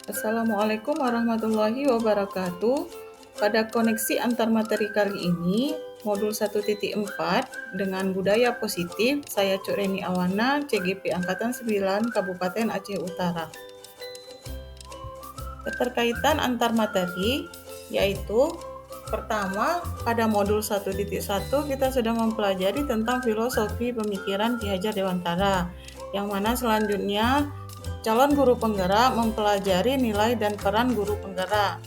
Assalamualaikum warahmatullahi wabarakatuh. Pada koneksi antar materi kali ini, modul 1.4 dengan budaya positif, saya Cuk Reni Awana, CGP Angkatan 9, Kabupaten Aceh Utara. Keterkaitan antar materi yaitu pertama, pada modul 1.1 kita sudah mempelajari tentang filosofi pemikiran Ki Hajar Dewantara, yang mana selanjutnya calon guru penggerak mempelajari nilai dan peran guru penggerak.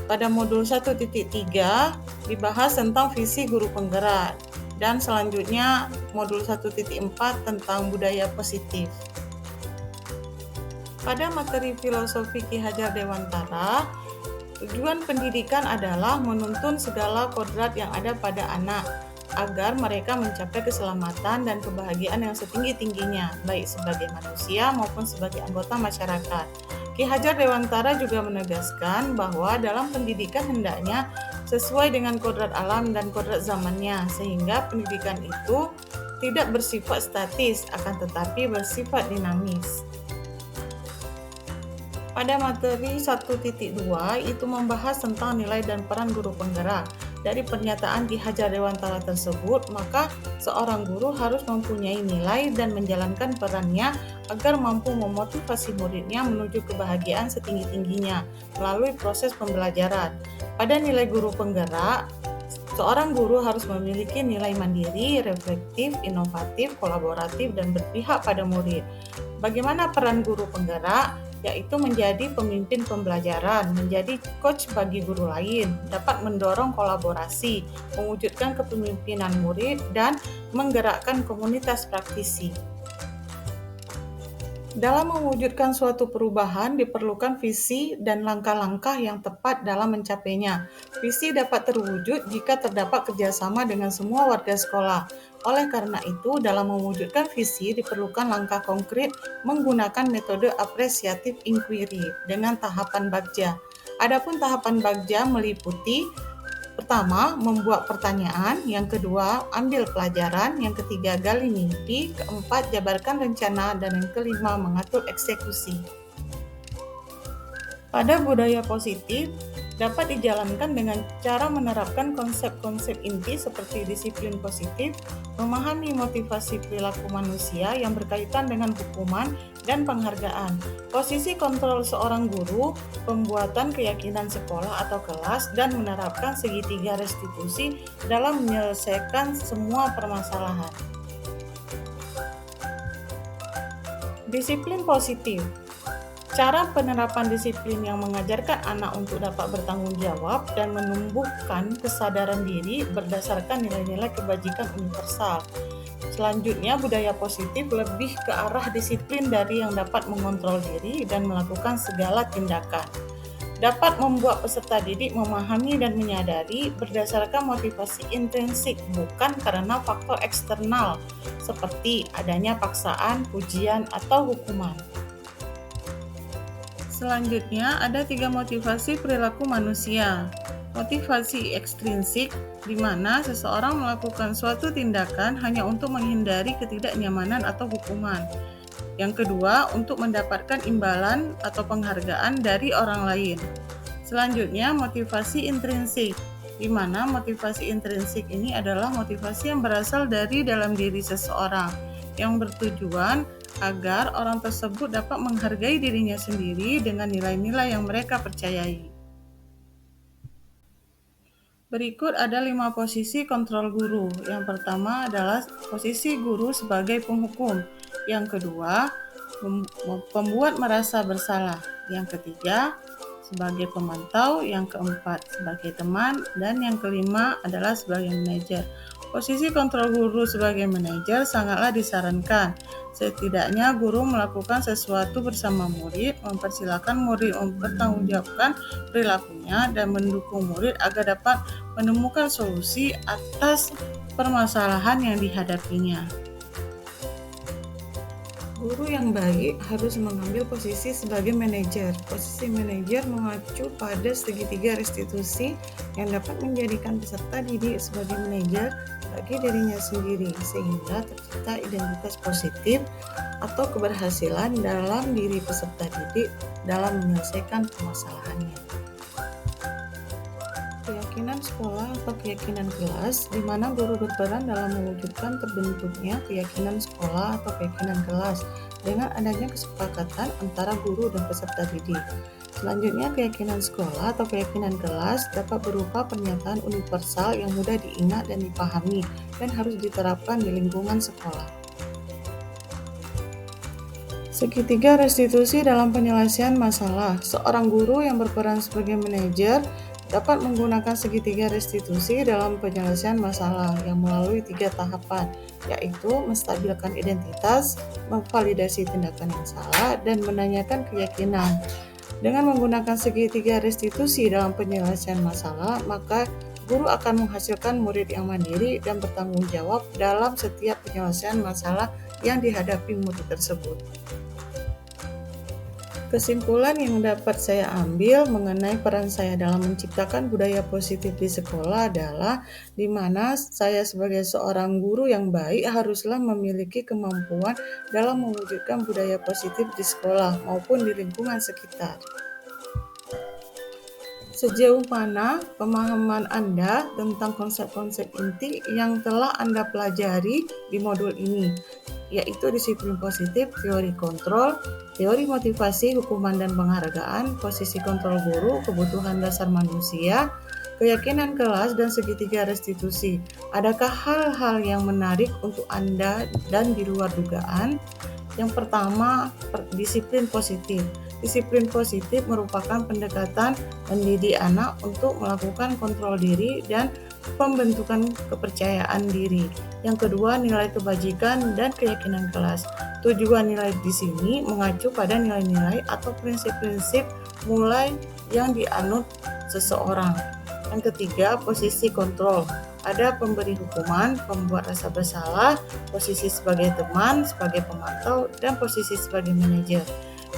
Pada modul 1.3 dibahas tentang visi guru penggerak, dan selanjutnya modul 1.4 tentang budaya positif. Pada materi filosofi Ki Hajar Dewantara, tujuan pendidikan adalah menuntun segala kodrat yang ada pada anak, agar mereka mencapai keselamatan dan kebahagiaan yang setinggi-tingginya, baik sebagai manusia maupun sebagai anggota masyarakat. Ki Hajar Dewantara juga menegaskan bahwa dalam pendidikan hendaknya sesuai dengan kodrat alam dan kodrat zamannya, sehingga pendidikan itu tidak bersifat statis, akan tetapi bersifat dinamis. Pada materi 1.2 itu membahas tentang nilai dan peran guru penggerak. Dari pernyataan Ki Hajar Dewantara tersebut, maka seorang guru harus mempunyai nilai dan menjalankan perannya agar mampu memotivasi muridnya menuju kebahagiaan setinggi-tingginya melalui proses pembelajaran. Pada nilai guru penggerak, seorang guru harus memiliki nilai mandiri, reflektif, inovatif, kolaboratif, dan berpihak pada murid. Bagaimana peran guru penggerak? Yaitu menjadi pemimpin pembelajaran, menjadi coach bagi guru lain, dapat mendorong kolaborasi, mewujudkan kepemimpinan murid, dan menggerakkan komunitas praktisi. Dalam mewujudkan suatu perubahan diperlukan visi dan langkah-langkah yang tepat dalam mencapainya. Visi dapat terwujud jika terdapat kerjasama dengan semua warga sekolah. Oleh karena itu, dalam mewujudkan visi diperlukan langkah konkret menggunakan metode apresiatif inquiry dengan tahapan bagja. Adapun tahapan bagja meliputi: pertama, membuat pertanyaan. Yang kedua, ambil pelajaran. Yang ketiga, gali mimpi. Keempat, jabarkan rencana. Dan yang kelima, mengatur eksekusi. Pada budaya positif, dapat dijalankan dengan cara menerapkan konsep-konsep inti seperti disiplin positif, memahami motivasi perilaku manusia yang berkaitan dengan hukuman dan penghargaan, posisi kontrol seorang guru, pembuatan keyakinan sekolah atau kelas, dan menerapkan segitiga restitusi dalam menyelesaikan semua permasalahan. Disiplin positif. Cara penerapan disiplin yang mengajarkan anak untuk dapat bertanggung jawab dan menumbuhkan kesadaran diri berdasarkan nilai-nilai kebajikan universal. Selanjutnya, budaya positif lebih ke arah disiplin dari yang dapat mengontrol diri dan melakukan segala tindakan. Dapat membuat peserta didik memahami dan menyadari berdasarkan motivasi intrinsik, bukan karena faktor eksternal seperti adanya paksaan, pujian, atau hukuman. Selanjutnya, ada 3 motivasi perilaku manusia. Motivasi ekstrinsik, di mana seseorang melakukan suatu tindakan hanya untuk menghindari ketidaknyamanan atau hukuman. Yang kedua, untuk mendapatkan imbalan atau penghargaan dari orang lain. Selanjutnya, motivasi intrinsik, di mana motivasi intrinsik ini adalah motivasi yang berasal dari dalam diri seseorang, yang bertujuan agar orang tersebut dapat menghargai dirinya sendiri dengan nilai-nilai yang mereka percayai. Berikut ada 5 posisi kontrol guru. Yang pertama adalah posisi guru sebagai penghukum. Yang kedua, pembuat merasa bersalah. Yang ketiga, sebagai pemantau. Yang keempat, sebagai teman. Dan yang kelima adalah sebagai manajer. Posisi kontrol guru sebagai manajer sangatlah disarankan. Setidaknya guru melakukan sesuatu bersama murid, mempersilakan murid mempertanggungjawabkan perilakunya, dan mendukung murid agar dapat menemukan solusi atas permasalahan yang dihadapinya. Guru yang baik harus mengambil posisi sebagai manajer. Posisi manajer mengacu pada segitiga restitusi yang dapat menjadikan peserta didik sebagai manajer bagi dirinya sendiri, sehingga tercipta identitas positif atau keberhasilan dalam diri peserta didik dalam menyelesaikan permasalahannya. Keyakinan sekolah atau keyakinan kelas, di mana guru berperan dalam mewujudkan terbentuknya keyakinan sekolah atau keyakinan kelas dengan adanya kesepakatan antara guru dan peserta didik. Selanjutnya, keyakinan sekolah atau keyakinan kelas dapat berupa pernyataan universal yang mudah diingat dan dipahami dan harus diterapkan di lingkungan sekolah. Segitiga restitusi dalam penyelesaian masalah. Seorang guru yang berperan sebagai manajer dapat menggunakan segitiga restitusi dalam penyelesaian masalah yang melalui 3 tahapan, yaitu menstabilkan identitas, memvalidasi tindakan yang salah, dan menanyakan keyakinan. Dengan menggunakan segitiga restitusi dalam penyelesaian masalah, maka guru akan menghasilkan murid yang mandiri dan bertanggung jawab dalam setiap penyelesaian masalah yang dihadapi murid tersebut. Kesimpulan yang dapat saya ambil mengenai peran saya dalam menciptakan budaya positif di sekolah adalah di mana saya sebagai seorang guru yang baik haruslah memiliki kemampuan dalam mewujudkan budaya positif di sekolah maupun di lingkungan sekitar. Sejauh mana pemahaman Anda tentang konsep-konsep inti yang telah Anda pelajari di modul ini, yaitu disiplin positif, teori kontrol, teori motivasi, hukuman dan penghargaan, posisi kontrol guru, kebutuhan dasar manusia, keyakinan kelas, dan segitiga restitusi. Adakah hal-hal yang menarik untuk Anda dan di luar dugaan? Yang pertama, disiplin positif. Disiplin positif merupakan pendekatan mendidik anak untuk melakukan kontrol diri dan pembentukan kepercayaan diri. Yang kedua, nilai kebajikan dan keyakinan kelas. Tujuan nilai di sini mengacu pada nilai-nilai atau prinsip-prinsip mulai yang dianut seseorang. Yang ketiga, posisi kontrol. Ada pemberi hukuman, pembuat rasa bersalah, posisi sebagai teman, sebagai pemantau, dan posisi sebagai manajer.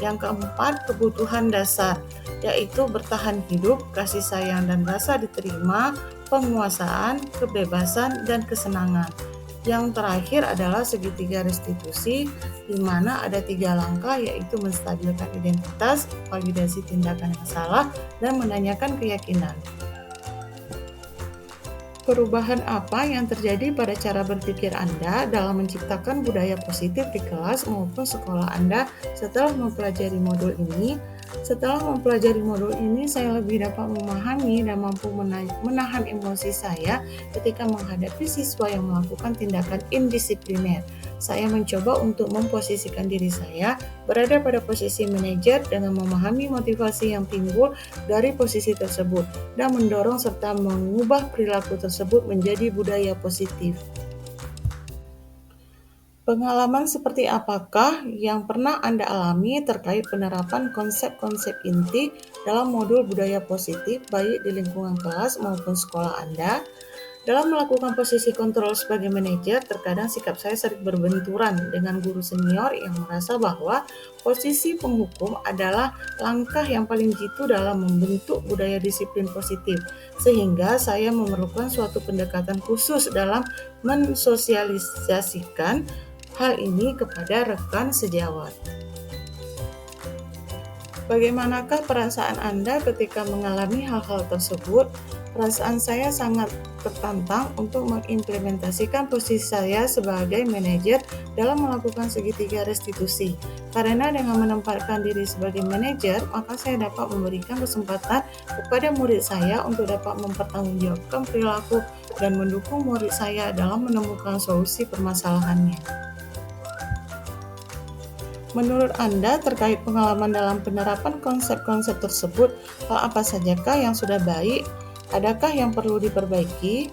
Yang keempat, kebutuhan dasar, yaitu bertahan hidup, kasih sayang dan rasa diterima, penguasaan, kebebasan, dan kesenangan. Yang terakhir adalah segitiga restitusi, di mana ada 3 langkah, yaitu menstabilkan identitas, validasi tindakan yang salah, dan menanyakan keyakinan. Perubahan apa yang terjadi pada cara berpikir Anda dalam menciptakan budaya positif di kelas maupun sekolah Anda setelah mempelajari modul ini? Setelah mempelajari modul ini, saya lebih dapat memahami dan mampu menahan emosi saya ketika menghadapi siswa yang melakukan tindakan indisipliner. Saya mencoba untuk memposisikan diri saya berada pada posisi manajer dengan memahami motivasi yang timbul dari posisi tersebut dan mendorong serta mengubah perilaku tersebut menjadi budaya positif. Pengalaman seperti apakah yang pernah Anda alami terkait penerapan konsep-konsep inti dalam modul budaya positif baik di lingkungan kelas maupun sekolah Anda? Dalam melakukan posisi kontrol sebagai manajer, terkadang sikap saya sering berbenturan dengan guru senior yang merasa bahwa posisi penghukum adalah langkah yang paling jitu dalam membentuk budaya disiplin positif, sehingga saya memerlukan suatu pendekatan khusus dalam mensosialisasikan hal ini kepada rekan sejawat. Bagaimanakah perasaan Anda ketika mengalami hal-hal tersebut? Perasaan saya sangat tertantang untuk mengimplementasikan posisi saya sebagai manajer dalam melakukan segitiga restitusi. Karena dengan menempatkan diri sebagai manajer, maka saya dapat memberikan kesempatan kepada murid saya untuk dapat mempertanggungjawabkan perilaku dan mendukung murid saya dalam menemukan solusi permasalahannya. Menurut Anda, terkait pengalaman dalam penerapan konsep-konsep tersebut, hal apa sajakah yang sudah baik? Adakah yang perlu diperbaiki?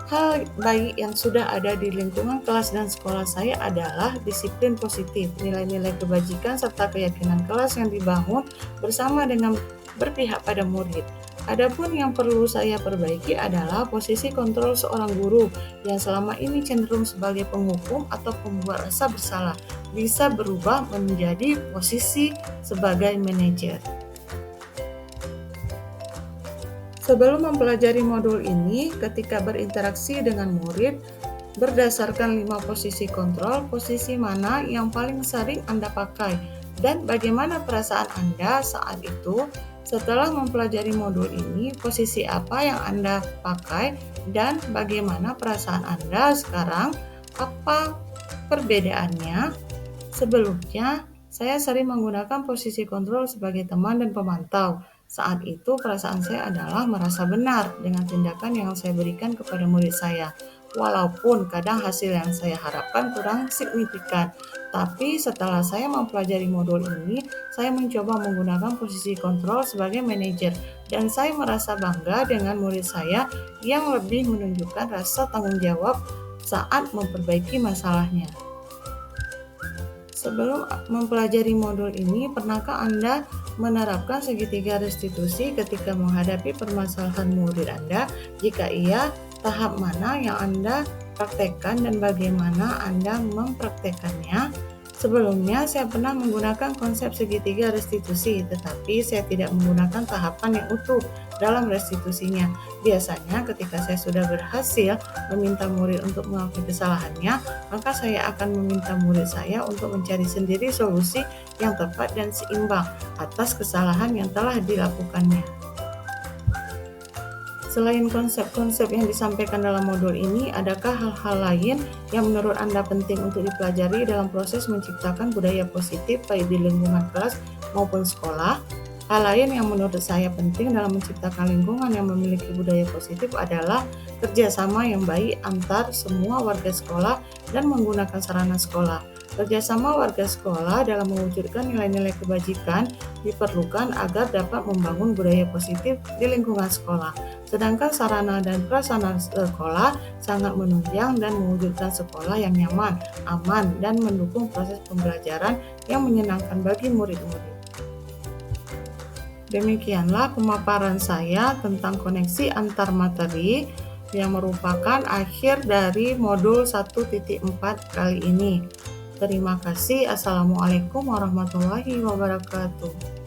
Hal baik yang sudah ada di lingkungan kelas dan sekolah saya adalah disiplin positif, nilai-nilai kebajikan, serta keyakinan kelas yang dibangun bersama dengan berpihak pada murid. Adapun yang perlu saya perbaiki adalah posisi kontrol seorang guru yang selama ini cenderung sebagai penghukum atau pembuat rasa bersalah bisa berubah menjadi posisi sebagai manajer. Sebelum mempelajari modul ini, ketika berinteraksi dengan murid, Berdasarkan 5 posisi kontrol, posisi mana yang paling sering Anda pakai dan bagaimana perasaan Anda saat itu? Setelah mempelajari modul ini, posisi apa yang Anda pakai dan bagaimana perasaan Anda sekarang? Apa perbedaannya? Sebelumnya, saya sering menggunakan posisi kontrol sebagai teman dan pemantau. Saat itu, perasaan saya adalah merasa benar dengan tindakan yang saya berikan kepada murid saya. Walaupun kadang hasil yang saya harapkan kurang signifikan. Tapi setelah saya mempelajari modul ini, saya mencoba menggunakan posisi kontrol sebagai manajer. Dan saya merasa bangga dengan murid saya yang lebih menunjukkan rasa tanggung jawab saat memperbaiki masalahnya. Sebelum mempelajari modul ini, pernahkah Anda menerapkan segitiga restitusi ketika menghadapi permasalahan murid Anda? Jika iya, tahap mana yang Anda praktekkan dan bagaimana Anda mempraktekannya? Sebelumnya, saya pernah menggunakan konsep segitiga restitusi, tetapi saya tidak menggunakan tahapan yang utuh dalam restitusinya. Biasanya, ketika saya sudah berhasil meminta murid untuk mengakui kesalahannya, maka saya akan meminta murid saya untuk mencari sendiri solusi yang tepat dan seimbang atas kesalahan yang telah dilakukannya. Selain konsep-konsep yang disampaikan dalam modul ini, adakah hal-hal lain yang menurut Anda penting untuk dipelajari dalam proses menciptakan budaya positif baik di lingkungan kelas maupun sekolah? Hal lain yang menurut saya penting dalam menciptakan lingkungan yang memiliki budaya positif adalah kerjasama yang baik antar semua warga sekolah dan menggunakan sarana sekolah. Kerjasama warga sekolah dalam mewujudkan nilai-nilai kebajikan diperlukan agar dapat membangun budaya positif di lingkungan sekolah. Sedangkan sarana dan prasarana sekolah sangat menunjang dan mewujudkan sekolah yang nyaman, aman, dan mendukung proses pembelajaran yang menyenangkan bagi murid-murid. Demikianlah pemaparan saya tentang koneksi antar materi yang merupakan akhir dari modul 1.4 kali ini. Terima kasih. Assalamualaikum warahmatullahi wabarakatuh.